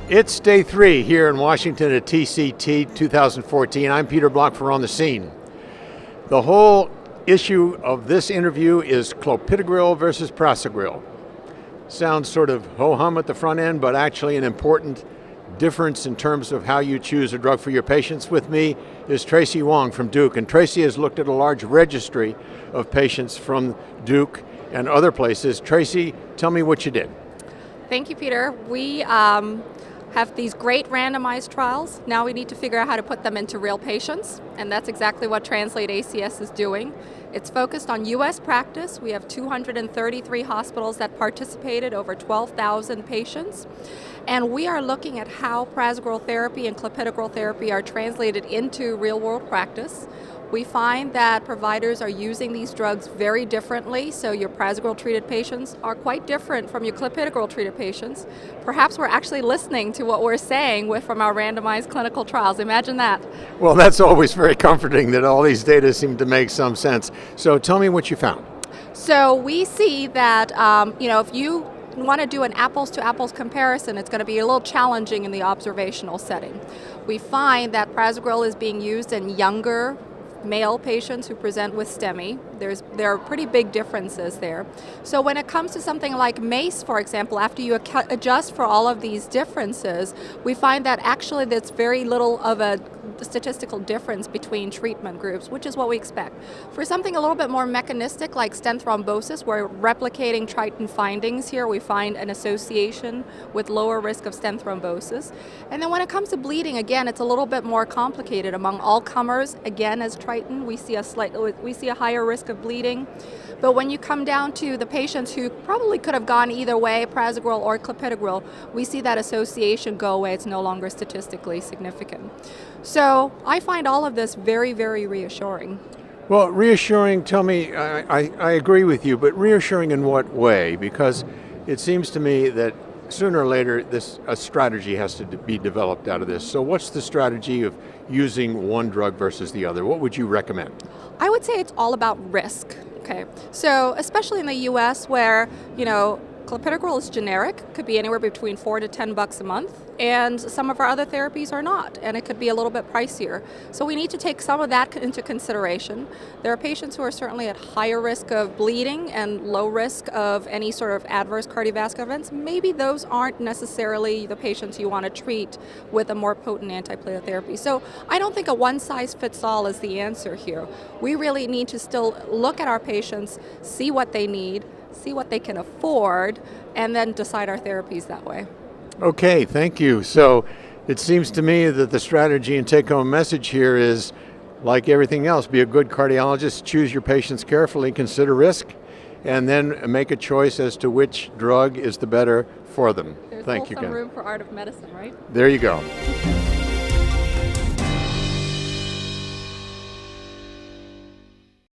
It's day 3 here in Washington at TCT 2014. I'm Peter Block for On the Scene. The whole issue of this interview is clopidogrel versus prasugrel. Sounds sort of ho-hum at the front end, but actually an important difference in terms of how you choose a drug for your patients. With me is Tracy Wong from Duke, and Tracy has looked at a large registry of patients from Duke and other places. Tracy, tell me what you did. Thank you, Peter. We have these great randomized trials. Now we need to figure out how to put them into real patients, and that's exactly what Translate-Acs is doing. It's focused on U.S. practice. We have 233 hospitals that participated, over 12,000 patients, and we are looking at how prasugrel therapy and clopidogrel therapy are translated into real-world practice. We find that providers are using these drugs very differently, so your prasugrel-treated patients are quite different from your clopidogrel-treated patients. Perhaps we're actually listening to what we're saying from our randomized clinical trials. Imagine that. Well, that's always very comforting that all these data seem to make some sense. So tell me what you found. So we see that, if you want to do an apples-to-apples comparison, it's going to be a little challenging in the observational setting. We find that prasugrel is being used in younger male patients who present with STEMI. There are pretty big differences there. So when it comes to something like MACE, for example, after you adjust for all of these differences, we find that actually there's very little of a statistical difference between treatment groups, which is what we expect. For something a little bit more mechanistic like stent thrombosis, we're replicating Triton findings here. We find an association with lower risk of stent thrombosis. And then when it comes to bleeding, again, it's a little bit more complicated. Among all comers, again, as Triton, we see a higher risk of bleeding. But when you come down to the patients who probably could have gone either way, prasugrel or clopidogrel, we see that association go away. It's no longer statistically significant. So I find all of this very, very reassuring. Well, reassuring, tell me, I agree with you, but reassuring in what way? Because it seems to me that sooner or later a strategy has to be developed out of this. So what's the strategy of using one drug versus the other? What would you recommend? I would say it's all about risk. Okay, so especially in the U.S. where, clopidogrel is generic, could be anywhere between $4 to $10 a month, and some of our other therapies are not, and it could be a little bit pricier. So we need to take some of that into consideration. There are patients who are certainly at higher risk of bleeding and low risk of any sort of adverse cardiovascular events. Maybe those aren't necessarily the patients you want to treat with a more potent antiplatelet therapy. So I don't think a one-size-fits-all is the answer here. We really need to still look at our patients, see what they need, see what they can afford, and then decide our therapies that way. Okay, thank you. So it seems to me that the strategy and take-home message here is, like everything else, be a good cardiologist, choose your patients carefully, consider risk, and then make a choice as to which drug is the better for them. There's Thank you, some Ken. room for art of medicine, right? There you go.